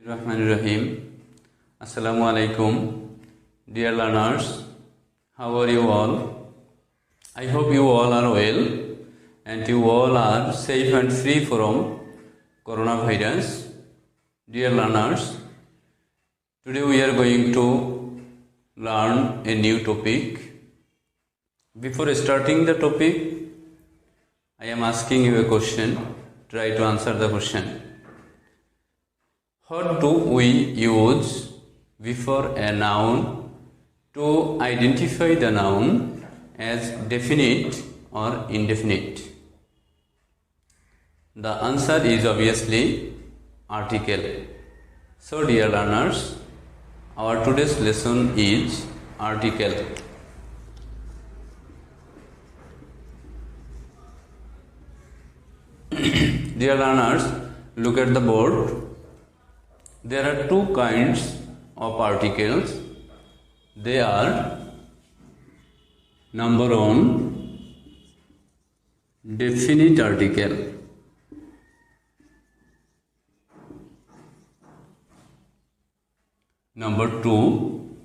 Rahim. Assalamu alaikum. Dear learners, how are you all? I hope you all are well and you all are safe and free from coronavirus. Dear learners, today we are going to learn a new topic. Before starting the topic, I am asking you a question. Try to answer the question. What do we use before a noun to identify the noun as definite or indefinite? The answer is obviously article. So dear learners, our today's lesson is article. Dear learners, look at the board. There are two kinds of articles. They are number one, definite article. Number two,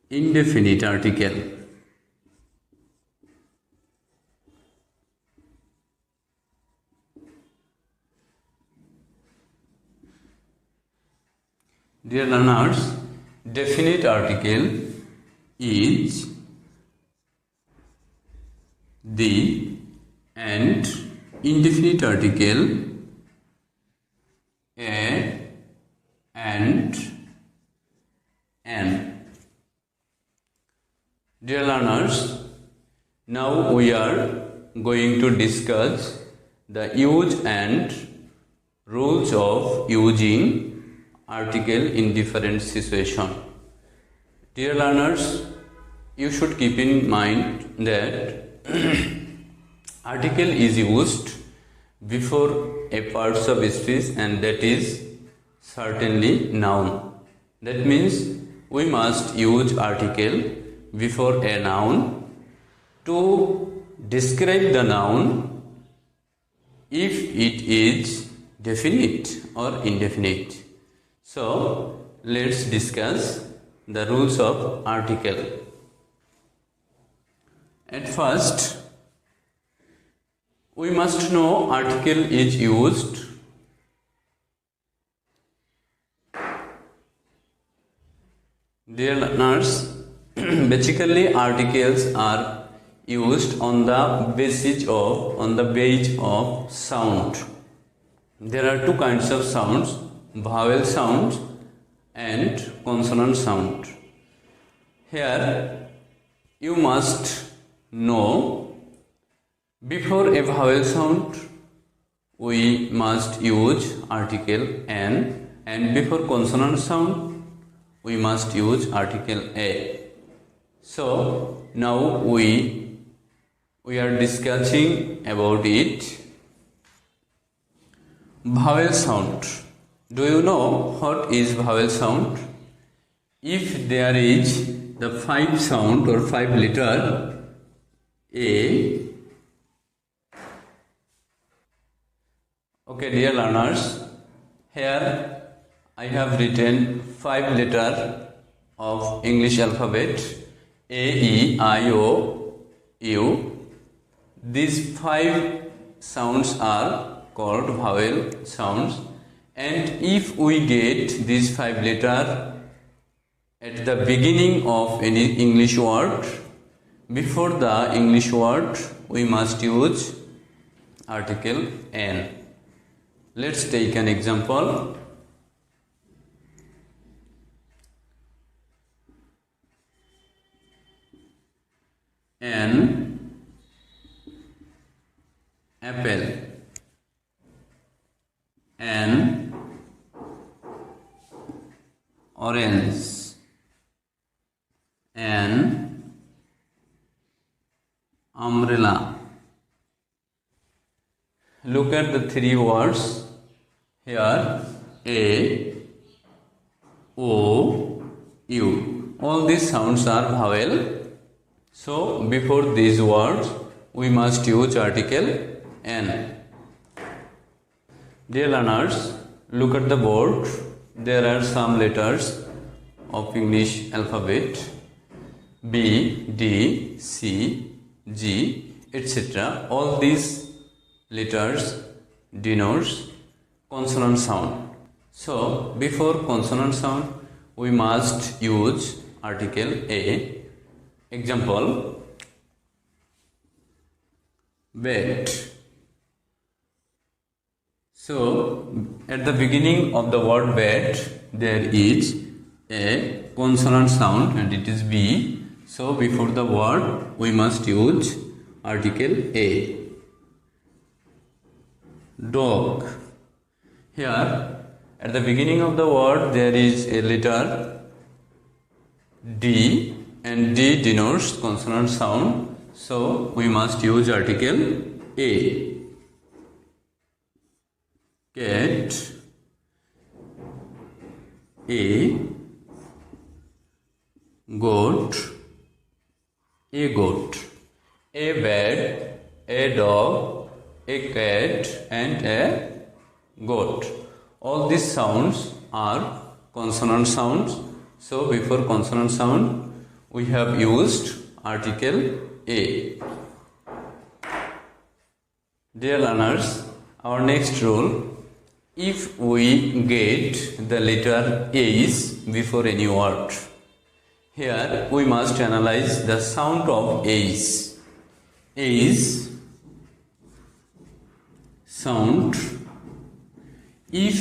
indefinite article. Dear learners, definite article is the and indefinite article a and an. Dear learners, now we are going to discuss the use and rules of using article in different situation. Dear learners, you should keep in mind that article is used before a parts of speech, and that is certainly noun. That means we must use article before a noun to describe the noun if it is definite or indefinite. So, let's discuss the rules of article. At first, we must know article is used Dear learners, basically articles are used on the basis of sound. There are two kinds of sounds, vowel sound and consonant sound. Here you must know, before a vowel sound we must use article an, and before consonant sound we must use article a. So now we are discussing about it. Vowel sound. Do you know what is vowel sound? If there is the 5 sound or 5 letter A. Okay, dear learners, here I have written 5 letter of English alphabet A, E, I, O, U. These 5 sounds are called vowel sounds. And if we get these 5 letters at the beginning of any English word, before the English word we must use article an. Let's take an example. An apple. An orange. An umbrella. Look at the 3 words here: A, O, U. All these sounds are vowel. So before these words we must use article an. Dear learners, look at the board. There are some letters of English alphabet: B, D, C, G, etc. All these letters denotes consonant sound. So before consonant sound we must use article A. Example: bat. So at the beginning of the word bat there is a consonant sound and it is B. So before the word we must use article A. Dog. Here at the beginning of the word there is a letter D and D denotes consonant sound. So we must use article A. Cat. A. Goat. A goat. A bat. A dog. A cat and a goat. All these sounds are consonant sounds. So before consonant sound we have used article A. Dear learners, our next rule: if we get the letter A's before any word, here we must analyze the sound of A's. A's sound. If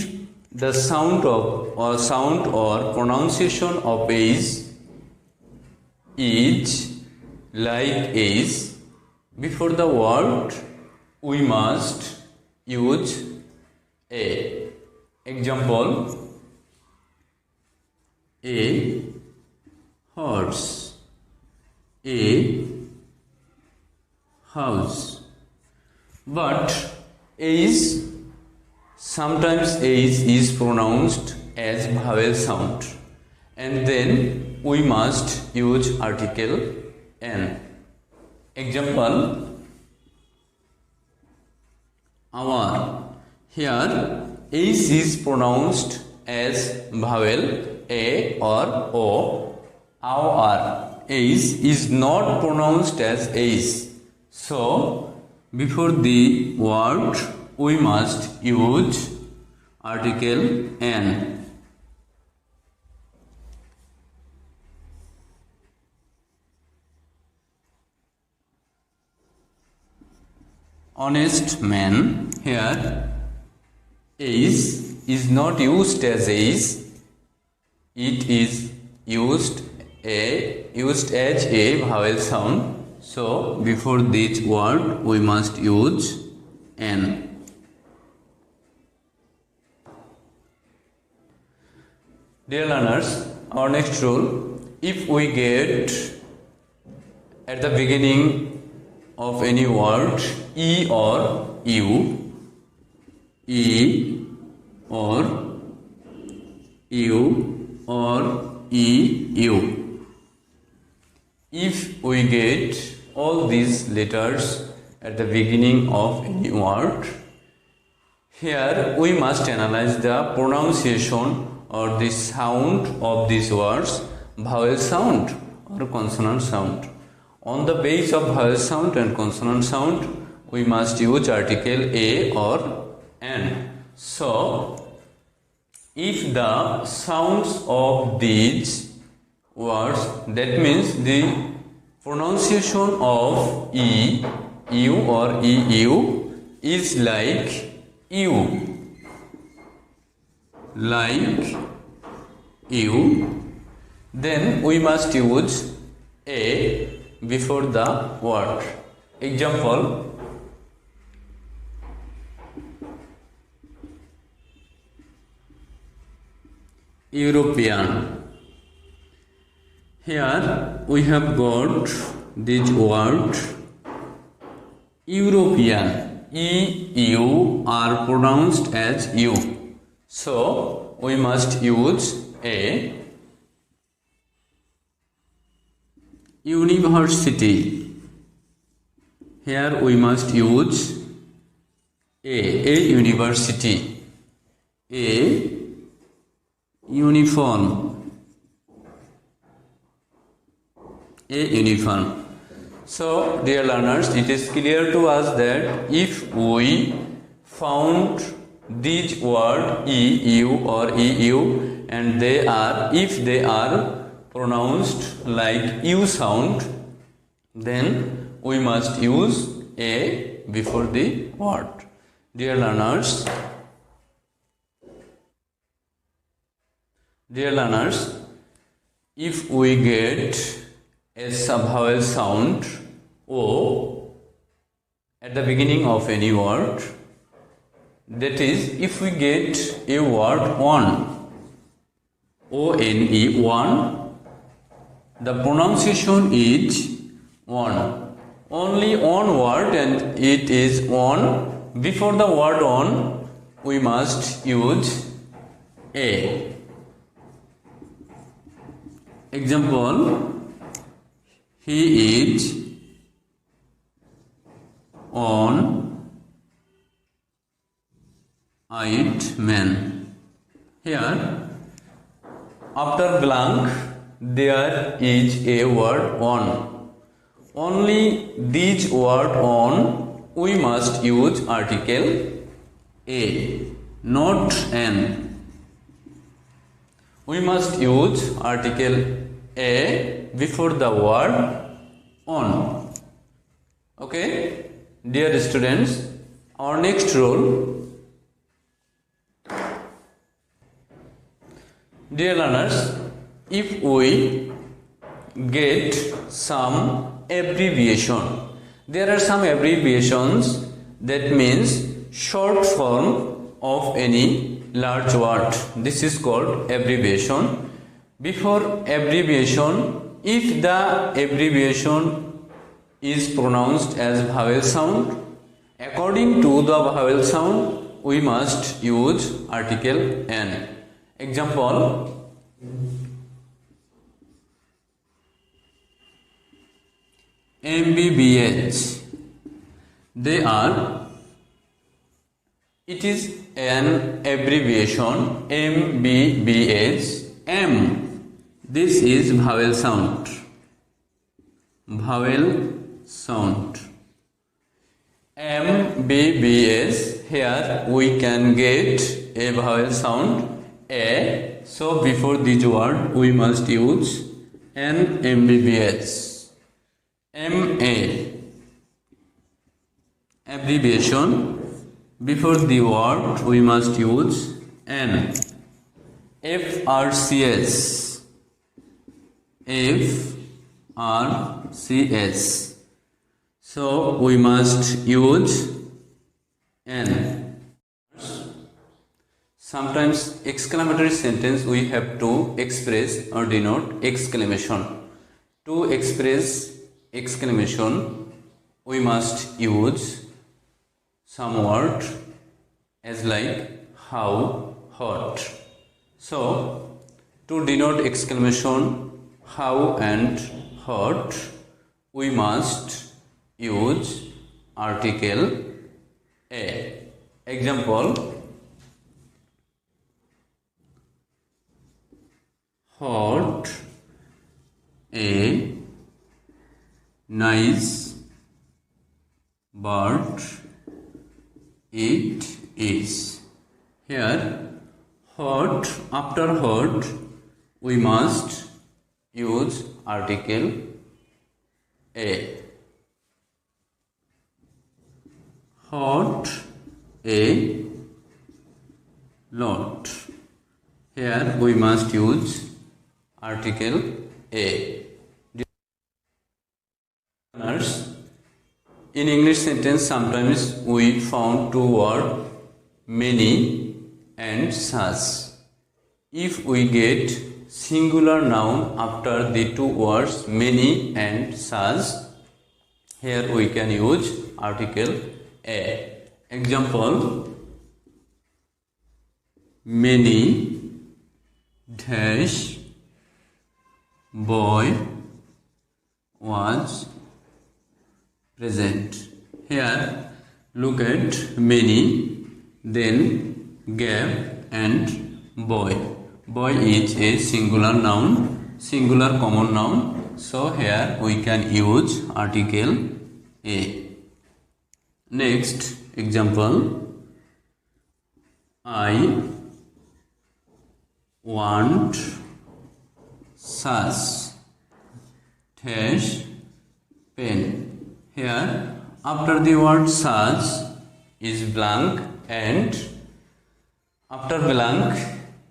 the sound or pronunciation of A's is like A's, before the word we must use A. Example: a horse, a house. But sometimes A's is pronounced as vowel sound, and then we must use article N. Example: hour. Here H is pronounced as vowel A or O. Hour. H is not pronounced as H. So before the word we must use article N. Honest man. Here is not used as is. It is used as a vowel sound. So before this word we must use N. Dear learners, our next rule: if we get at the beginning of any word E or U, E or U or EU, if we get all these letters at the beginning of any word, here we must analyze the pronunciation or the sound of these words: vowel sound or consonant sound. On the base of vowel sound and consonant sound we must use article A or N. So if the sounds of these words, that means the pronunciation of E, U or EU is like U, then we must use A before the word. Example: European. Here we have got this word European. EU are pronounced as U. So we must use A. University. Here we must use A university. A uniform. A uniform. So, dear learners, it is clear to us that if we found these words EU or EU and if they are pronounced like U sound, then we must use A before the word. Dear learners, if we get a vowel sound O at the beginning of any word, that is, if we get a word one, O-N-E, one, the pronunciation is one. Only one word and it is one. Before the word on, we must use A. Example, he is on it man. Here, after blank, there is a word on. Only this word on, we must use article A, not an. We must use article A before the word on. Okay, dear students, our next rule. Dear learners, if we get some abbreviation, there are some abbreviations, that means short form of any large word. This is called abbreviation. Before abbreviation, if the abbreviation is pronounced as vowel sound, according to the vowel sound, we must use article N. Example, MBBH. It is an abbreviation, MBBH. M. This is vowel sound. Vowel sound. MBBS. Here we can get a vowel sound A. So before this word we must use an MBBS. MA. Abbreviation. Before the word we must use N. FRCS. FRCS. So we must use N. Sometimes exclamatory sentence we have to express or denote exclamation. To express exclamation we must use some word as like how, hot. So to denote exclamation how and hot, we must use article A. Example, hot, a nice bird it is. Here, hot, after hot, we must use article A. Hot, a lot. Here we must use article A. In English sentence, sometimes we found two words, many and such. If we get singular noun after the two words many and such, here we can use article A. Example, many dash boy was present. Here look at many, then gave and boy. Boy is a singular noun, singular common noun. So here we can use article a. Next example. I want such dash pen. Here after the word such is blank and after blank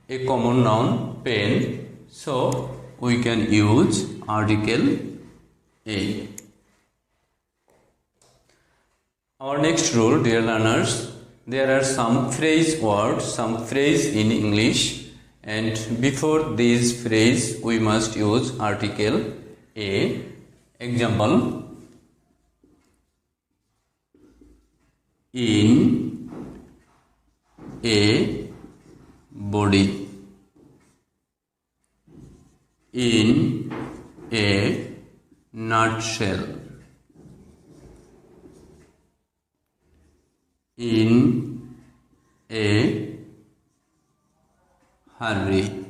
a common noun pen. So we can use article a. Our next rule, dear learners, there are some phrase words, some phrase in English, and before these phrase we must use article a. Example, in a body, in a nutshell, in a hurry.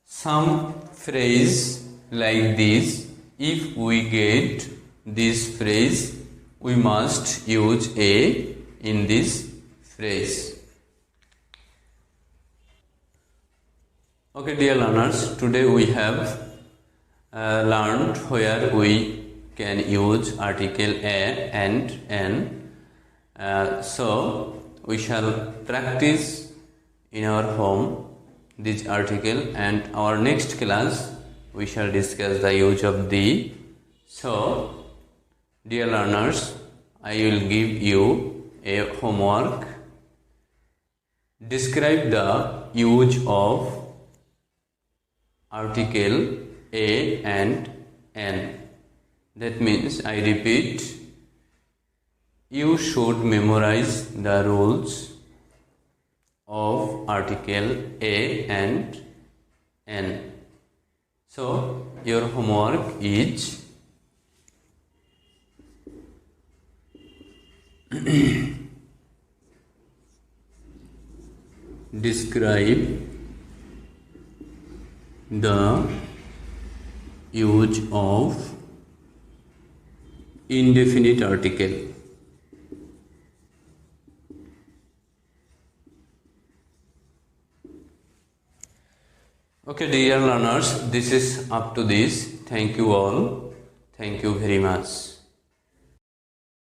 Some phrase like this, if we get this phrase, we must use a in this phrase. Okay, dear learners, today we have learned where we can use article a and an. So we shall practice in our home this article, and our next class we shall discuss the use of the. So dear learners, I will give you a homework. Describe the use of article a and an. That means, I repeat, you should memorize the rules of article a and an. So your homework is describe the use of indefinite article. Okay, dear learners, this is up to this. Thank you all. Thank you very much.